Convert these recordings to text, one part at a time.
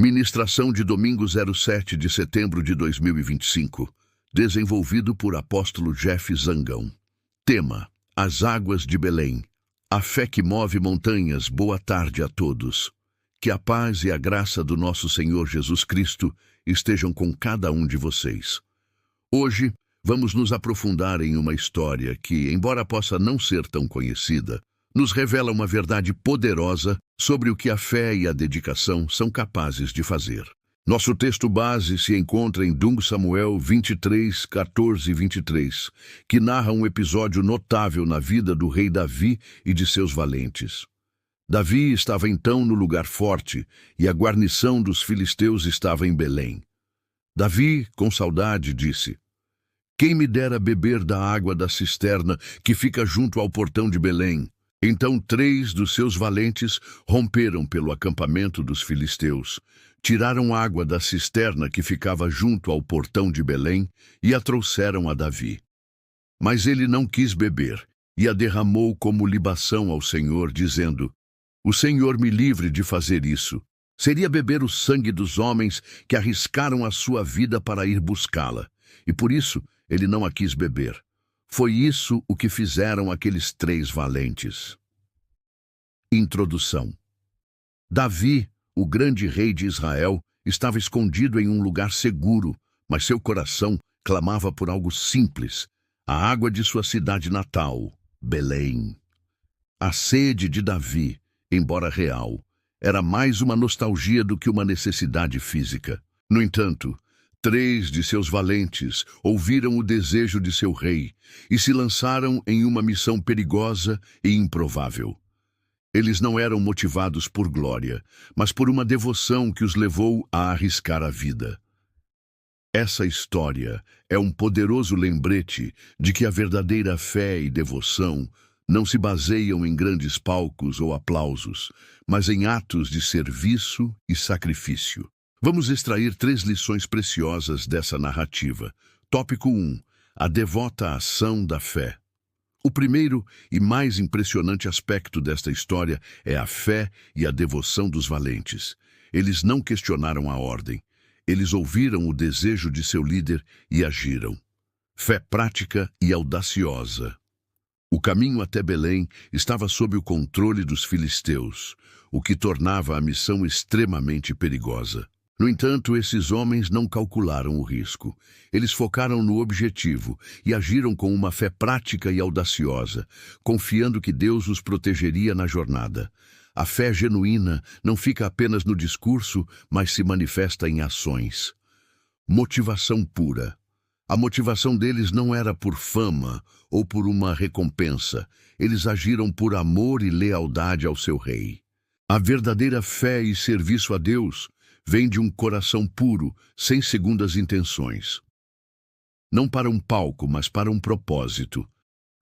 Ministração de domingo 07 de setembro de 2025, desenvolvido por apóstolo Jeff Zangão. Tema: As águas de Belém. A fé que move montanhas. Boa tarde a todos. Que a paz e a graça do nosso Senhor Jesus Cristo estejam com cada um de vocês. Hoje, vamos nos aprofundar em uma história que, embora possa não ser tão conhecida, nos revela uma verdade poderosa sobre o que a fé e a dedicação são capazes de fazer. Nosso texto base se encontra em 2 Samuel 23, 14 e 23, que narra um episódio notável na vida do rei Davi e de seus valentes. Davi estava então no lugar forte e a guarnição dos filisteus estava em Belém. Davi, com saudade, disse: "Quem me dera beber da água da cisterna que fica junto ao portão de Belém?" Então 3 dos seus valentes romperam pelo acampamento dos filisteus, tiraram água da cisterna que ficava junto ao portão de Belém e a trouxeram a Davi. Mas ele não quis beber e a derramou como libação ao Senhor, dizendo: "O Senhor me livre de fazer isso. Seria beber o sangue dos homens que arriscaram a sua vida para ir buscá-la." E por isso ele não a quis beber. Foi isso o que fizeram aqueles 3 valentes. Introdução. Davi, o grande rei de Israel, estava escondido em um lugar seguro, mas seu coração clamava por algo simples: a água de sua cidade natal, Belém. A sede de Davi, embora real, era mais uma nostalgia do que uma necessidade física. No entanto, 3 de seus valentes ouviram o desejo de seu rei e se lançaram em uma missão perigosa e improvável. Eles não eram motivados por glória, mas por uma devoção que os levou a arriscar a vida. Essa história é um poderoso lembrete de que a verdadeira fé e devoção não se baseiam em grandes palcos ou aplausos, mas em atos de serviço e sacrifício. Vamos extrair 3 lições preciosas dessa narrativa. Tópico 1. A devota ação da fé. O primeiro e mais impressionante aspecto desta história é a fé e a devoção dos valentes. Eles não questionaram a ordem. Eles ouviram o desejo de seu líder e agiram. Fé prática e audaciosa. O caminho até Belém estava sob o controle dos filisteus, o que tornava a missão extremamente perigosa. No entanto, esses homens não calcularam o risco. Eles focaram no objetivo e agiram com uma fé prática e audaciosa, confiando que Deus os protegeria na jornada. A fé genuína não fica apenas no discurso, mas se manifesta em ações. Motivação pura. A motivação deles não era por fama ou por uma recompensa. Eles agiram por amor e lealdade ao seu rei. A verdadeira fé e serviço a Deus vem de um coração puro, sem segundas intenções. Não para um palco, mas para um propósito.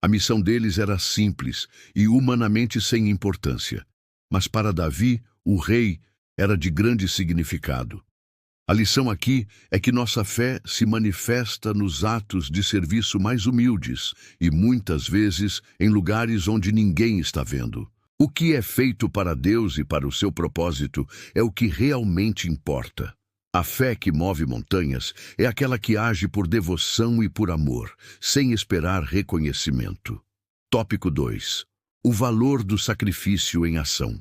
A missão deles era simples e humanamente sem importância. Mas para Davi, o rei, era de grande significado. A lição aqui é que nossa fé se manifesta nos atos de serviço mais humildes e, muitas vezes, em lugares onde ninguém está vendo. O que é feito para Deus e para o seu propósito é o que realmente importa. A fé que move montanhas é aquela que age por devoção e por amor, sem esperar reconhecimento. Tópico 2. O valor do sacrifício em ação.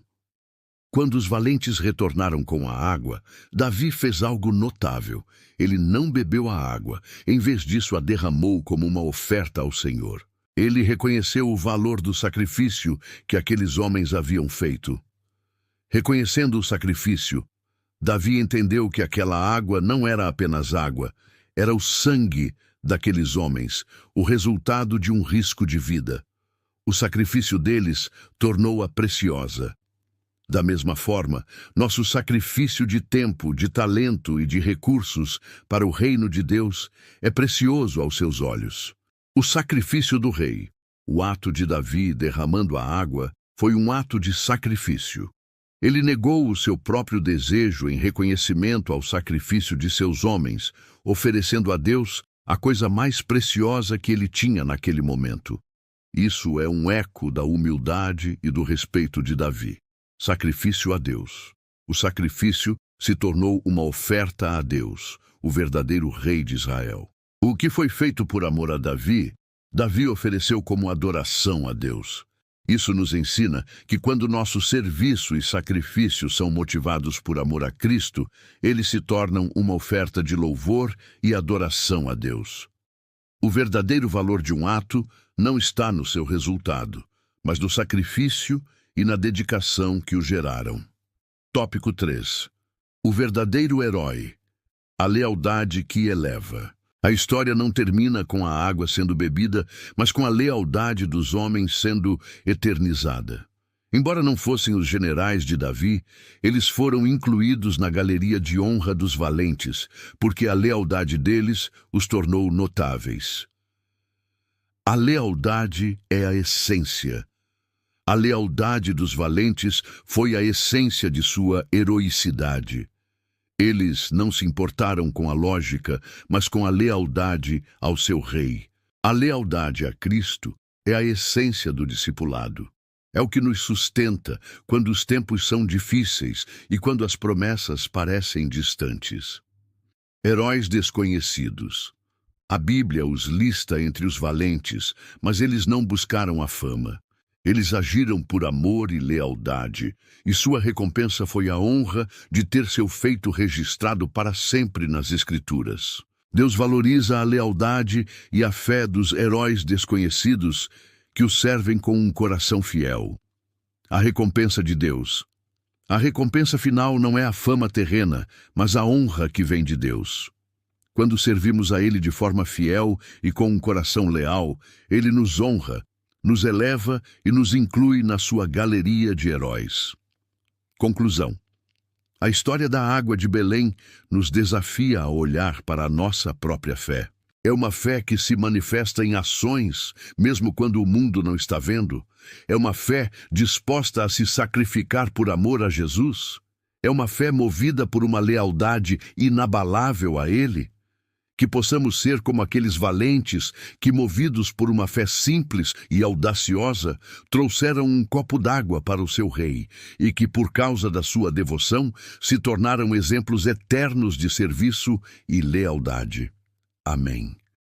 Quando os valentes retornaram com a água, Davi fez algo notável. Ele não bebeu a água, em vez disso a derramou como uma oferta ao Senhor. Ele reconheceu o valor do sacrifício que aqueles homens haviam feito. Reconhecendo o sacrifício, Davi entendeu que aquela água não era apenas água, era o sangue daqueles homens, o resultado de um risco de vida. O sacrifício deles tornou-a preciosa. Da mesma forma, nosso sacrifício de tempo, de talento e de recursos para o reino de Deus é precioso aos seus olhos. O sacrifício do rei, o ato de Davi derramando a água, foi um ato de sacrifício. Ele negou o seu próprio desejo em reconhecimento ao sacrifício de seus homens, oferecendo a Deus a coisa mais preciosa que ele tinha naquele momento. Isso é um eco da humildade e do respeito de Davi. Sacrifício a Deus. O sacrifício se tornou uma oferta a Deus, o verdadeiro rei de Israel. O que foi feito por amor a Davi, Davi ofereceu como adoração a Deus. Isso nos ensina que quando nosso serviço e sacrifício são motivados por amor a Cristo, eles se tornam uma oferta de louvor e adoração a Deus. O verdadeiro valor de um ato não está no seu resultado, mas no sacrifício e na dedicação que o geraram. Tópico 3. O verdadeiro herói. A lealdade que eleva. A história não termina com a água sendo bebida, mas com a lealdade dos homens sendo eternizada. Embora não fossem os generais de Davi, eles foram incluídos na galeria de honra dos valentes, porque a lealdade deles os tornou notáveis. A lealdade é a essência. A lealdade dos valentes foi a essência de sua heroicidade. Eles não se importaram com a lógica, mas com a lealdade ao seu rei. A lealdade a Cristo é a essência do discipulado. É o que nos sustenta quando os tempos são difíceis e quando as promessas parecem distantes. Heróis desconhecidos. A Bíblia os lista entre os valentes, mas eles não buscaram a fama. Eles agiram por amor e lealdade, e sua recompensa foi a honra de ter seu feito registrado para sempre nas Escrituras. Deus valoriza a lealdade e a fé dos heróis desconhecidos que o servem com um coração fiel. A recompensa de Deus. A recompensa final não é a fama terrena, mas a honra que vem de Deus. Quando servimos a Ele de forma fiel e com um coração leal, Ele nos honra, nos eleva e nos inclui na sua galeria de heróis. Conclusão. A história da água de Belém nos desafia a olhar para a nossa própria fé. É uma fé que se manifesta em ações, mesmo quando o mundo não está vendo. É uma fé disposta a se sacrificar por amor a Jesus. É uma fé movida por uma lealdade inabalável a Ele. Que possamos ser como aqueles valentes que, movidos por uma fé simples e audaciosa, trouxeram um copo d'água para o seu rei e que, por causa da sua devoção, se tornaram exemplos eternos de serviço e lealdade. Amém.